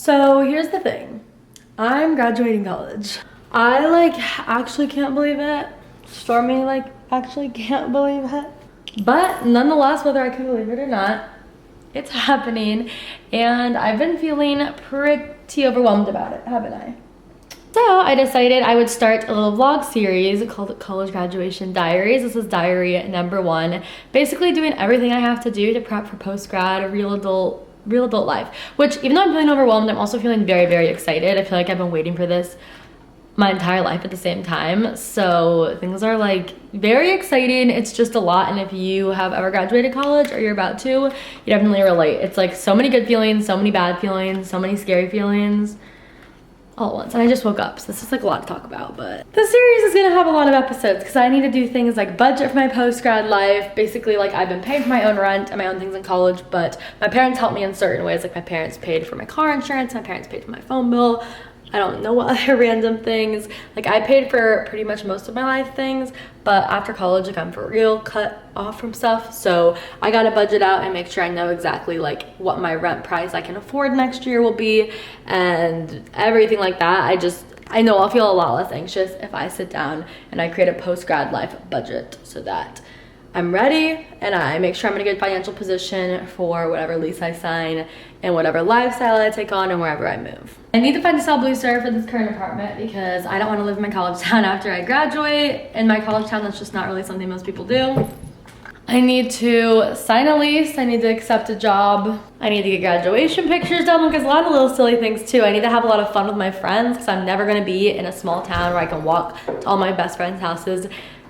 So here's the thing. I'm graduating college. I actually can't believe it. Stormy actually can't believe it. But nonetheless, whether I can believe it or not, it's happening. And I've been feeling pretty overwhelmed about it, haven't I? So I decided I would start a little vlog series called College Graduation Diaries. This is diary number 1. Basically doing everything I have to do to prep for post-grad, real adult life. Which, even though I'm feeling overwhelmed, I'm also feeling very, very excited. I feel like I've been waiting for this my entire life at the same time. So things are very exciting. It's just a lot. And if you have ever graduated college or you're about to, you definitely relate. It's so many good feelings, so many bad feelings, so many scary feelings all at once. And I just woke up, so this is a lot to talk about. But the series is gonna have a lot of episodes because I need to do things like budget for my post-grad life. Basically, I've been paying for my own rent and my own things in college, but my parents helped me in certain ways. My parents paid for my car insurance, my parents paid for my phone bill. I don't know what other random things. I paid for pretty much most of my life things, but after college, I'm for real cut off from stuff. So I gotta budget out and make sure I know exactly what my rent price I can afford next year will be and everything like that. I know I'll feel a lot less anxious if I sit down and I create a post-grad life budget so that I'm ready and I make sure I'm in a good financial position for whatever lease I sign and whatever lifestyle I take on and wherever I move. I need to find a cell booster for this current apartment because I don't want to live in my college town after I graduate. In my college town, that's just not really something most people do. I need to sign a lease. I need to accept a job. I need to get graduation pictures done because a lot of little silly things too. I need to have a lot of fun with my friends because I'm never going to be in a small town where I can walk to all my best friends' houses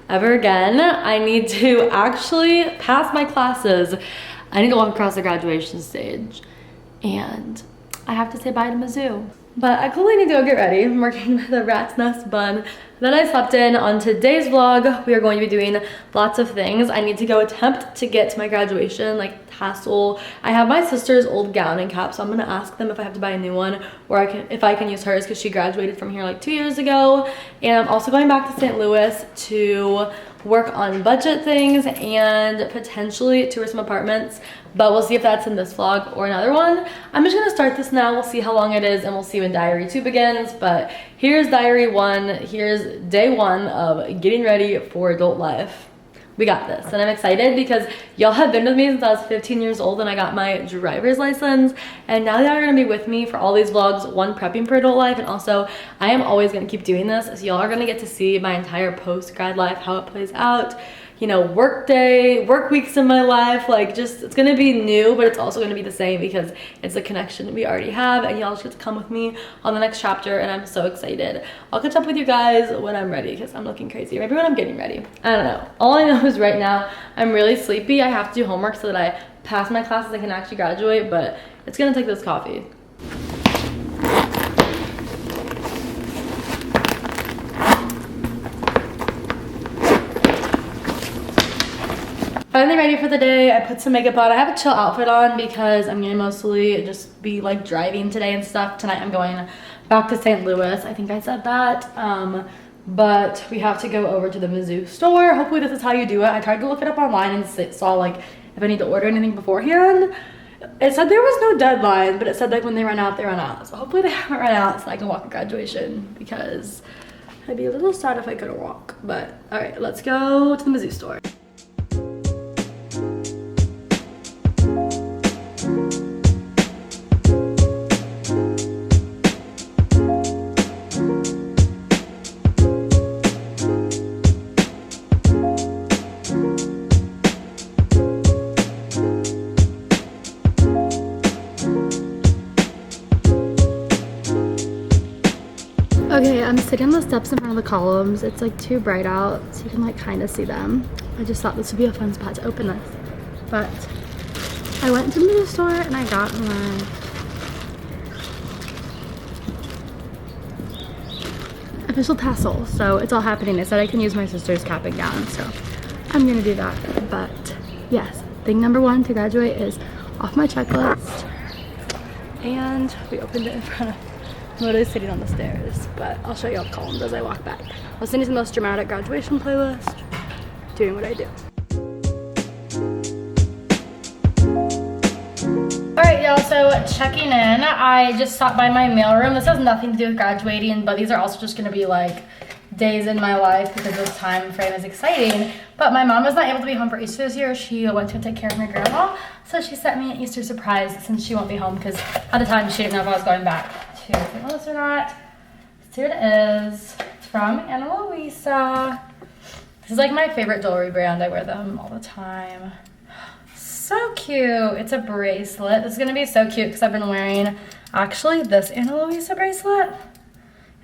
ever again. I need to actually pass my classes. I need to walk across the graduation stage and I have to say bye to Mizzou. But I clearly need to go get ready. I'm working with a rat's nest bun that I slept in. On today's vlog, we are going to be doing lots of things. I need to go attempt to get to my graduation, tassel. I have my sister's old gown and cap, so I'm gonna ask them if I have to buy a new one or if I can use hers because she graduated from here 2 years ago. And I'm also going back to St. Louis to work on budget things and potentially tour some apartments, but we'll see if that's in this vlog or another one. I'm just gonna start this now. We'll see how long it is and we'll see when diary 2 begins. But here's diary 1. Here's day 1 of getting ready for adult life. We got this, and I'm excited because y'all have been with me since I was 15 years old and I got my driver's license, and now y'all are gonna be with me for all these vlogs, one, prepping for adult life, and also I am always gonna keep doing this, so y'all are gonna get to see my entire post-grad life, how it plays out, work weeks in my life, it's gonna be new, but it's also gonna be the same because it's a connection we already have, and y'all just get to come with me on the next chapter, and I'm so excited. I'll catch up with you guys when I'm ready because I'm looking crazy. Maybe when I'm getting ready. I don't know. All I know is right now I'm really sleepy. I have to do homework so that I pass my classes and can actually graduate, but it's gonna take this coffee. Finally ready for the day. I put some makeup on. I have a chill outfit on because I'm gonna mostly just be driving today and stuff. Tonight I'm going back to St. Louis. I think I said that. But we have to go over to the Mizzou store. Hopefully this is how you do it. I tried to look it up online and saw if I need to order anything beforehand. It said there was no deadline, but it said when they run out, they run out. So hopefully they haven't run out so I can walk at graduation because I'd be a little sad if I couldn't walk. But all right, let's go to the Mizzou store. Okay, I'm sitting on the steps in front of the columns. It's too bright out, so you can kind of see them. I just thought this would be a fun spot to open this. But I went to the store and I got my official tassel. So it's all happening. It said I can use my sister's cap and gown, so I'm gonna do that. But yes, thing number 1 to graduate is off my checklist. And we opened it in front of I'm literally sitting on the stairs, but I'll show you all the columns as I walk back. I was listening to the most dramatic graduation playlist, doing what I do. Alright y'all, so checking in, I just stopped by my mailroom. This has nothing to do with graduating, but these are also just gonna be like days in my life because this time frame is exciting. But my mom was not able to be home for Easter this year. She went to take care of my grandma, so she sent me an Easter surprise since she won't be home because at the time she didn't know if I was going back to St. Louis or not. So here it is. It's from Ana Luisa. This is like my favorite jewelry brand. I wear them all the time. So cute. It's a bracelet. This is gonna be so cute because I've been wearing actually this Ana Luisa bracelet.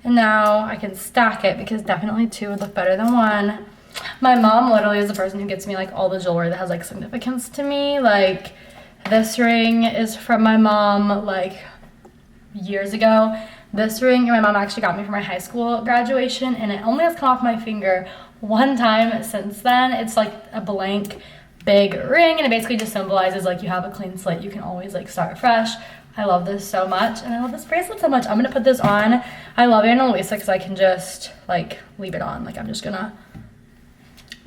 And now I can stack it because definitely two would look better than one. My mom literally is the person who gets me like all the jewelry that has like significance to me. Like this ring is from my mom like years ago. This ring my mom actually got me for my high school graduation, and it only has come off my finger one time since then. It's like a blank big ring, and it basically just symbolizes like you have a clean slate. You can always like start fresh. I love this so much, and I love this bracelet so much. I'm gonna put this on. I love Ana Luisa because I can just like leave it on. Like I'm just gonna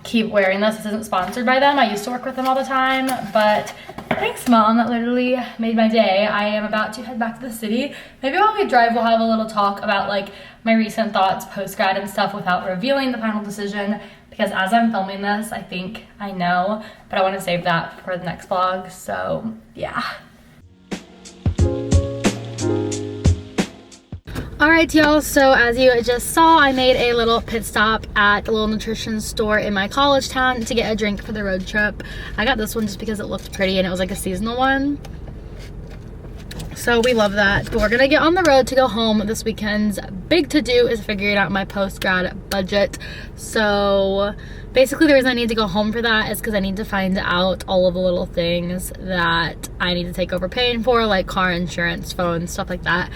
keep wearing this. This isn't sponsored by them. I used to work with them all the time, but thanks, Mom. That literally made my day. I am about to head back to the city. Maybe while we drive, we'll have a little talk about like my recent thoughts post-grad and stuff without revealing the final decision, because as I'm filming this, I think I know, but I want to save that for the next vlog. So yeah. Alright y'all, so as you just saw, I made a little pit stop at the little nutrition store in my college town to get a drink for the road trip. I got this one just because it looked pretty and it was like a seasonal one. So we love that. But we're gonna get on the road to go home. This weekend's big to-do is figuring out my post-grad budget. So basically the reason I need to go home for that is because I need to find out all of the little things that I need to take over paying for, like car insurance, phone, stuff like that.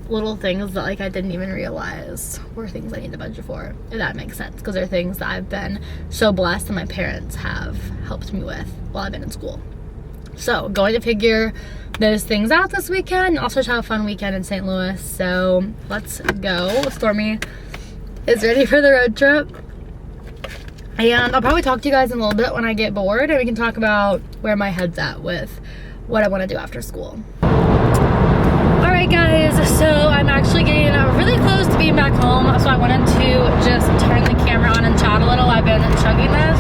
Little things that like I didn't even realize were things I need to budget for, if that makes sense, because they're things that I've been so blessed that my parents have helped me with while I've been in school. So going to figure those things out this weekend. Also have a fun weekend in St. Louis, so let's go. Stormy is ready for the road trip, and I'll probably talk to you guys in a little bit when I get bored and we can talk about where my head's at with what I want to do after school. Alright guys, so I'm actually getting really close to being back home, so I wanted to just turn the camera on and chat a little. I've been chugging this.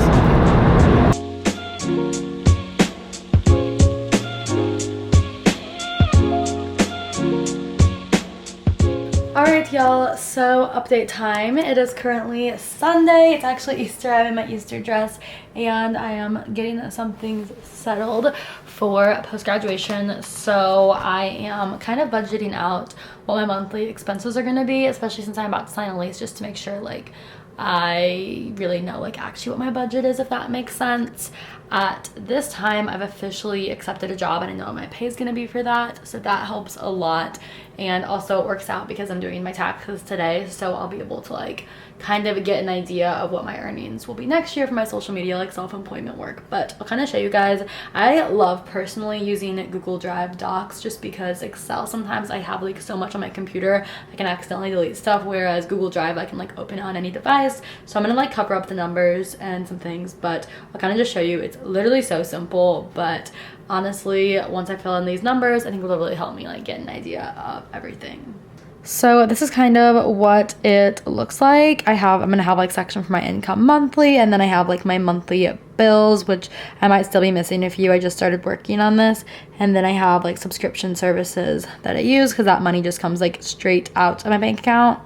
Alright y'all, so update time. It is currently Sunday. It's actually Easter. I'm in my Easter dress and I am getting some things settled for post-graduation. So I am kind of budgeting out what my monthly expenses are going to be, especially since I'm about to sign a lease, just to make sure like I really know like actually what my budget is, if that makes sense. At this time, I've officially accepted a job and I know what my pay is going to be for that, so that helps a lot. And also it works out because I'm doing my taxes today, so I'll be able to like kind of get an idea of what my earnings will be next year for my social media, like self-employment work. But I'll kind of show you guys. I love personally using Google Drive docs just because Excel, sometimes I have like so much on my computer I can accidentally delete stuff, whereas Google Drive I can like open it on any device. So I'm gonna like cover up the numbers and some things, but I'll kind of just show you. It's literally so simple, but honestly once I fill in these numbers I think it'll really help me like get an idea of everything. So this is kind of what it looks like. I'm gonna have like section for my income monthly, and then I have like my monthly bills, which I might still be missing a few. I just started working on this. And then I have like subscription services that I use because that money just comes like straight out of my bank account.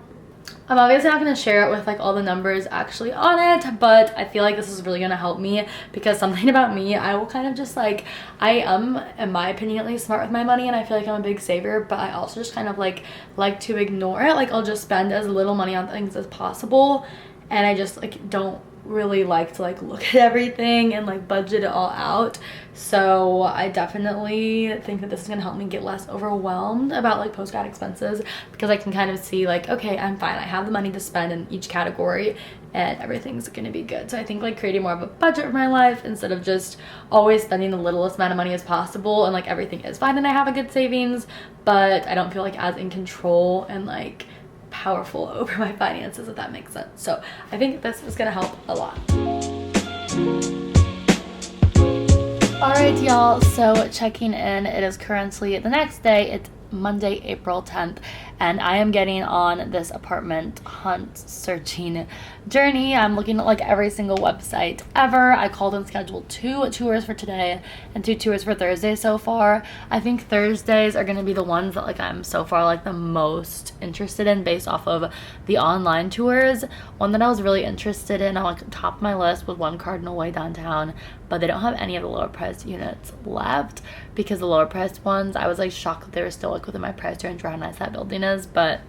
I'm obviously not going to share it with like all the numbers actually on it, but I feel like this is really going to help me because something about me, I will kind of just like, I am, in my opinion at least, smart with my money, and I feel like I'm a big saver, but I also just kind of like to ignore it. Like I'll just spend as little money on things as possible, and I just like don't really like to like look at everything and like budget it all out. So I definitely think that this is gonna help me get less overwhelmed about like post-grad expenses, because I can kind of see like, okay, I'm fine, I have the money to spend in each category and everything's gonna be good. So I think like creating more of a budget for my life instead of just always spending the littlest amount of money as possible, and like everything is fine and I have a good savings, but I don't feel like as in control and like powerful over my finances, if that makes sense. So I think this is gonna help a lot. Alright y'all, so checking in, it is currently the next day. It's Monday, April 10th, and I am getting on this apartment hunt searching journey. I'm looking at like every single website ever. I called and scheduled 2 tours for today and 2 tours for Thursday so far. I think Thursdays are going to be the ones that like I'm so far like the most interested in based off of the online tours. One that I was really interested in, I like top of my list, was One Cardinal Way downtown, but they don't have any of the lower priced units left because the lower priced ones, I was like shocked that they were still like within my price range for how nice that building is. But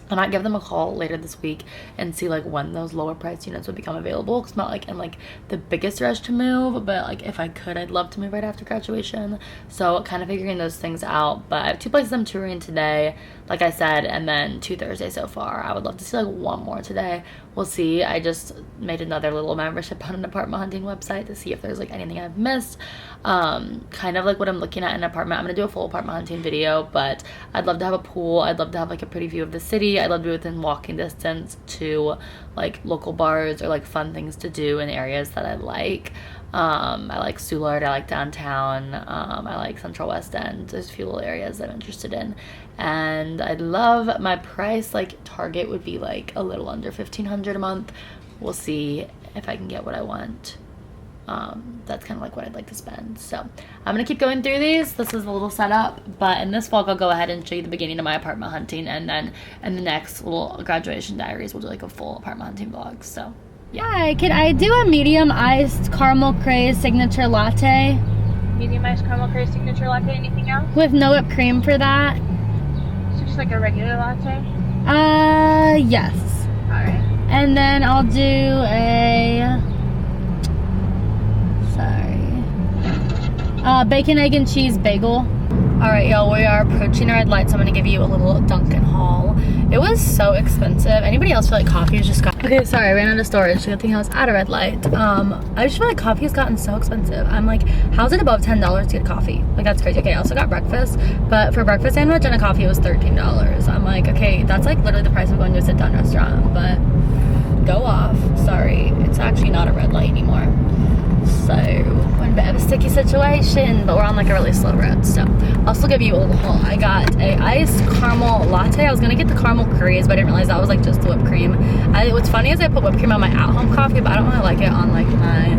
I might give them a call later this week and see like when those lower priced units would become available, because I'm not like in like the biggest rush to move, but like if I could, I'd love to move right after graduation. So kind of figuring those things out. But I have 2 places I'm touring today, like I said, and then 2 Thursdays so far. I would love to see like 1 more today. We'll see. I just made another little membership on an apartment hunting website to see if there's like anything I've missed. Kind of like what I'm looking at in an apartment. I'm gonna do a full apartment hunting video, but I'd love to have a pool. I'd love to have like a pretty view of the city. I'd love to be within walking distance to like local bars or like fun things to do in areas that I like. I like Soulard, I like downtown, I like Central West End. There's a few little areas that I'm interested in, and I'd love my price, like Target would be like a little under $1,500 a month. We'll see if I can get what I want. That's kind of like what I'd like to spend. So I'm gonna keep going through these. This is a little setup, but in this vlog I'll go ahead and show you the beginning of my apartment hunting, and then in the next little graduation diaries we'll do like a full apartment hunting vlog. So yeah. Hi, can I do a medium iced caramel craze signature latte? Medium iced caramel craze signature latte. Anything else? With no whipped cream for that. So just like a regular latte? Yes. Alright. And then I'll do a... bacon, egg, and cheese bagel. Alright, y'all, we are approaching a red light, so I'm gonna give you a little Dunkin' haul. It was so expensive. Anybody else feel like coffee has just got... Okay, sorry, I ran out of storage. Good thing I was at a red light. I just feel like coffee has gotten so expensive. I'm like, how's it above $10 to get coffee? Like, that's crazy. Okay, I also got breakfast, but for a breakfast sandwich and a coffee, it was $13. I'm like, okay, that's like literally the price of going to a sit-down restaurant, but go off. Sorry, it's actually not a red light anymore. So we're in a bit of a sticky situation, but we're on like a really slow road. So I'll still give you a little haul. I got a iced caramel latte. I was gonna get the caramel craze, but I didn't realize that was like just the whipped cream. What's funny is I put whipped cream on my at-home coffee, but I don't really like it on like my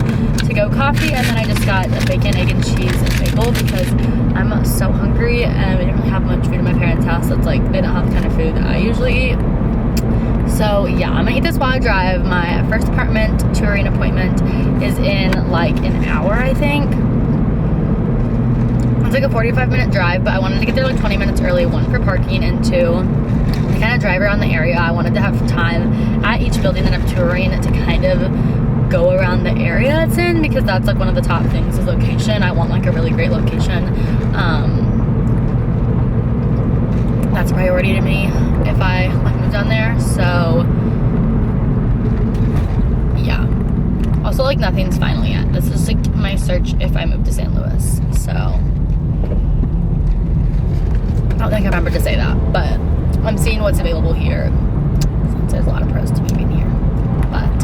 to-go coffee. And then I just got a bacon, egg, and cheese and bagel because I'm so hungry and we didn't really have much food at my parents' house. So it's like they don't have the kind of food that I usually eat. So yeah, I'm gonna eat this while I drive. My first apartment touring appointment is in like an hour, I think. It's like a 45-minute drive, but I wanted to get there like 20 minutes early, 1 for parking and 2 to kind of drive around the area. I wanted to have time at each building that I'm touring to kind of go around the area it's in, because that's like one of the top things is location. I want like a really great location. That's a priority to me if I like move down there. So yeah, also like nothing's final yet. This is like my search if I move to St. Louis. So I don't think I remembered to say that, but I'm seeing what's available here since there's a lot of pros to moving here. But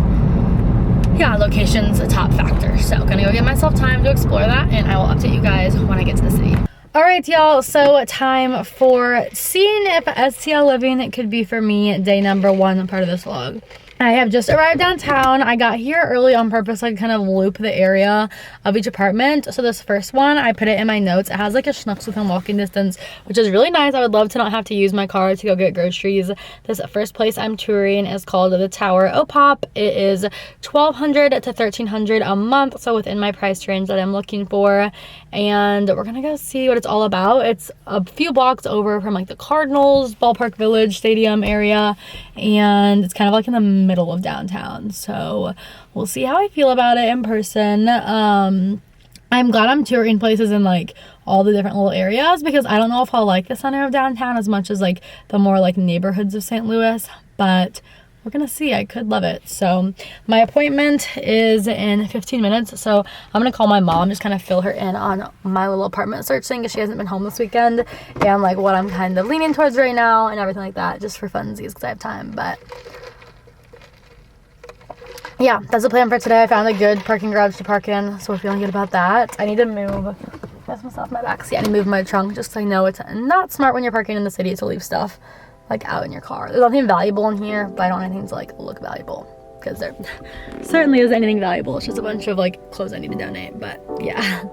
yeah, location's a top factor, so gonna go give myself time to explore that, and I will update you guys when I get to the city. Alright y'all, so time for seeing if STL living could be for me, day number 1, part of this vlog. I have just arrived downtown. I got here early on purpose, like kind of loop the area of each apartment. So this first one, I put it in my notes. It has like a Schnucks within walking distance, which is really nice. I would love to not have to use my car to go get groceries. This first place I'm touring is called the Tower OPOP. It is $1,200 to $1,300 a month, so within my price range that I'm looking for. And we're gonna go see what it's all about. It's a few blocks over from like the Cardinals, Ballpark Village Stadium area, and it's kind of like in the middle of downtown, so we'll see how I feel about it in person. I'm glad I'm touring places in like all the different little areas, because I don't know if I'll like the center of downtown as much as like the more like neighborhoods of St. Louis, but we're gonna see. I could love it. So my appointment is in 15 minutes, so I'm gonna call my mom, just kind of fill her in on my little apartment search thing, because she hasn't been home this weekend, and like what I'm kind of leaning towards right now and everything like that, just for funsies because I have time. But yeah, that's the plan for today. I found a good parking garage to park in, so we're feeling good about that. I need to move. That's myself my back. See, I need to move my trunk just because I know it's not smart when you're parking in the city to leave stuff like out in your car. There's nothing valuable in here, but I don't want anything to like look valuable because there certainly isn't anything valuable. It's just a bunch of like clothes I need to donate, but yeah.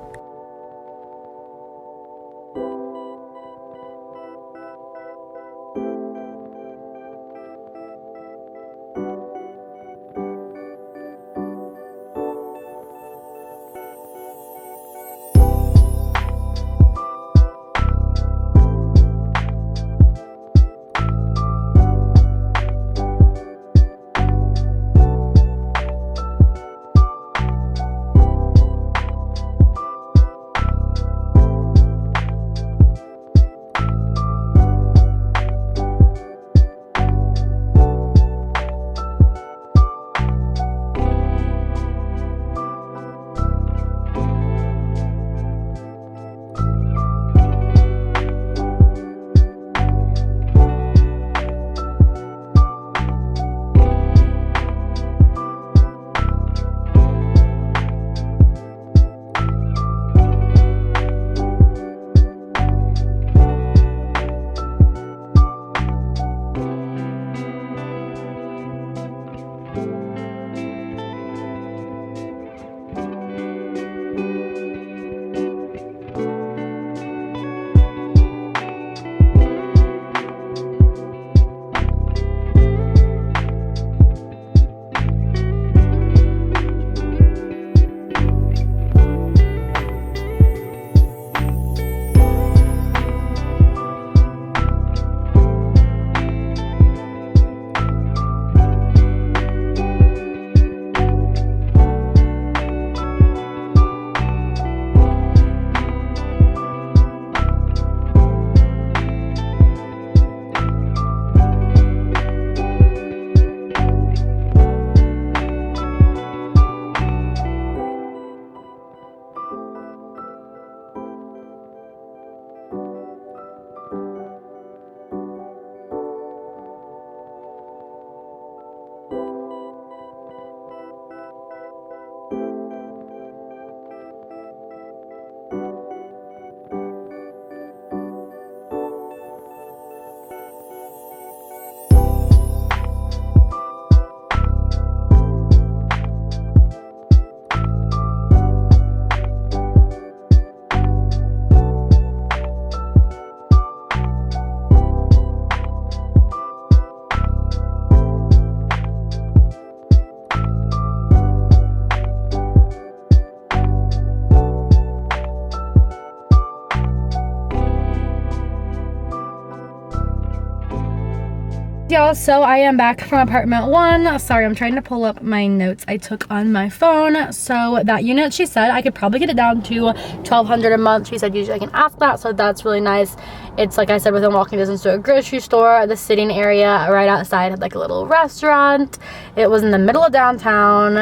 Y'all, so I am back from apartment 1. Sorry, I'm trying to pull up my notes I took on my phone. So that unit, she said I could probably get it down to $1,200 a month. She said usually I can ask that, so that's really nice. It's like I said, within walking distance to a grocery store. The sitting area right outside had like a little restaurant. It was in the middle of downtown.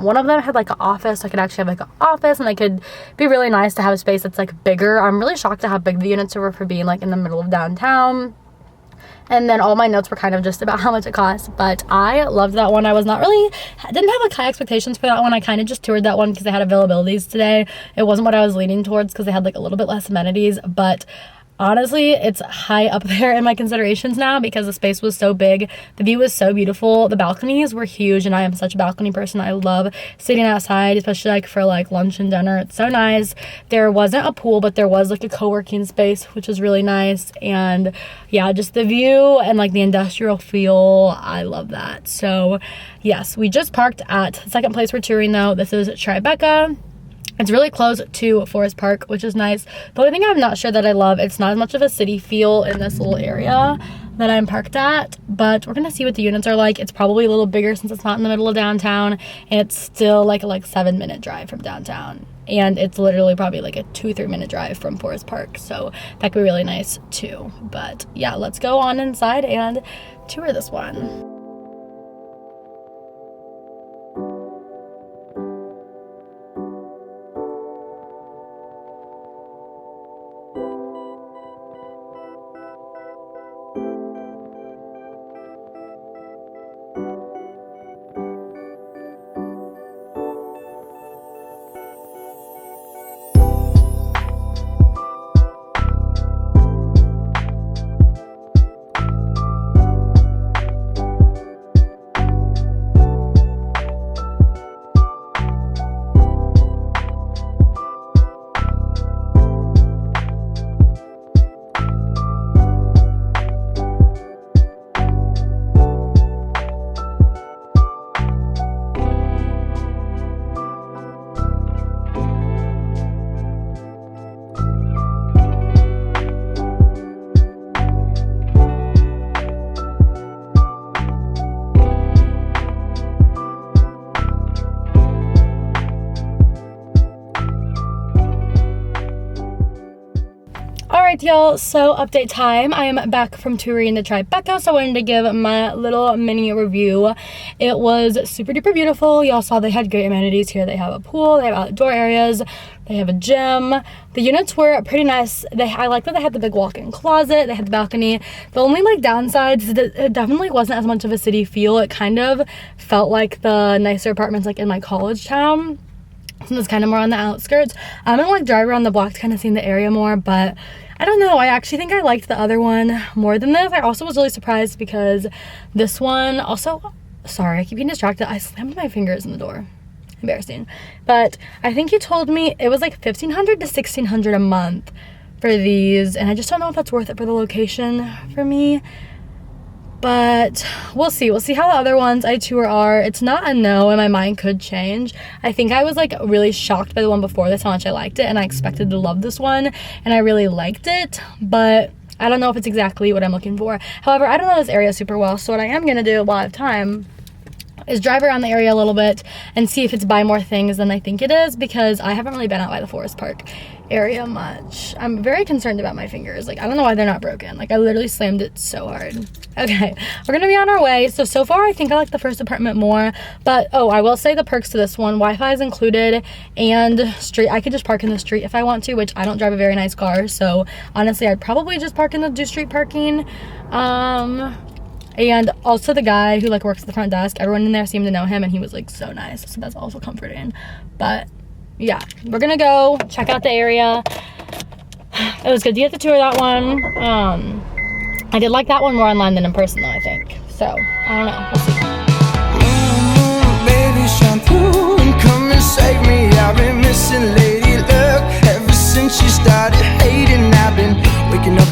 One of them had like an office, so I could actually have like an office, and it could be really nice to have a space that's like bigger. I'm really shocked at how big the units were for being like in the middle of downtown. And then all my notes were kind of just about how much it cost, but I loved that one. I didn't have like high expectations for that one. I kind of just toured that one because they had availabilities today. It wasn't what I was leaning towards because they had like a little bit less amenities, but honestly, it's high up there in my considerations now because the space was so big. The view was so beautiful. The balconies were huge, and I am such a balcony person. I love sitting outside, especially like for like lunch and dinner. It's so nice. There wasn't a pool, but there was like a co-working space, which was really nice. And yeah, just the view and like the industrial feel, I love that. So yes, we just parked at the second place we're touring though. This is Tribeca. It's really close to Forest Park, which is nice. The only thing I'm not sure that I love, it's not as much of a city feel in this little area that I'm parked at, but we're gonna see what the units are like. It's probably a little bigger since it's not in the middle of downtown, and it's still like a 7-minute drive from downtown. And it's literally probably like a 2-3 minute drive from Forest Park, so that could be really nice too. But yeah, let's go on inside and tour this one. Alright y'all, so update time. I am back from touring the Tribeca, so I wanted to give my little mini review. It was super duper beautiful. Y'all saw they had great amenities here. They have a pool, they have outdoor areas, they have a gym. The units were pretty nice. I like that they had the big walk-in closet, they had the balcony. The only like downside is that it definitely wasn't as much of a city feel. It kind of felt like the nicer apartments like in my college town. So it's kind of more on the outskirts. I'm gonna like drive around the block to kind of see the area more, but I don't know. I actually think I liked the other one more than this. I also was really surprised because this one also, sorry, I keep getting distracted. I slammed my fingers in the door. Embarrassing. But I think you told me it was like $1,500 to $1,600 a month for these, and I just don't know if that's worth it for the location for me. But we'll see. We'll see how the other ones I tour are. It's not a no, and my mind could change. I think I was like really shocked by the one before this, how much I liked it, and I expected to love this one, and I really liked it, but I don't know if it's exactly what I'm looking for. However, I don't know this area super well, so what I am gonna do while I have time is drive around the area a little bit and see if it's by more things than I think it is, because I haven't really been out by the Forest Park area much. I'm very concerned about my fingers. Like, I don't know why they're not broken. Like, I literally slammed it so hard. Okay, we're gonna be on our way. So far I think I like the first apartment more, but oh, I will say the perks to this one: Wi-Fi is included, and street, I could just park in the street if I want to, which I don't drive a very nice car, so honestly I'd probably just park in the street parking. And also the guy who like works at the front desk, everyone in there seemed to know him, and he was like so nice, so that's also comforting. But yeah, we're gonna go check out the area. It was good to get to tour that one. I did like that one more online than in person though, I think. So I don't know, we'll see. Baby, shine through and come and save me. I've been missing lady luck ever since you started hating. I've been waking up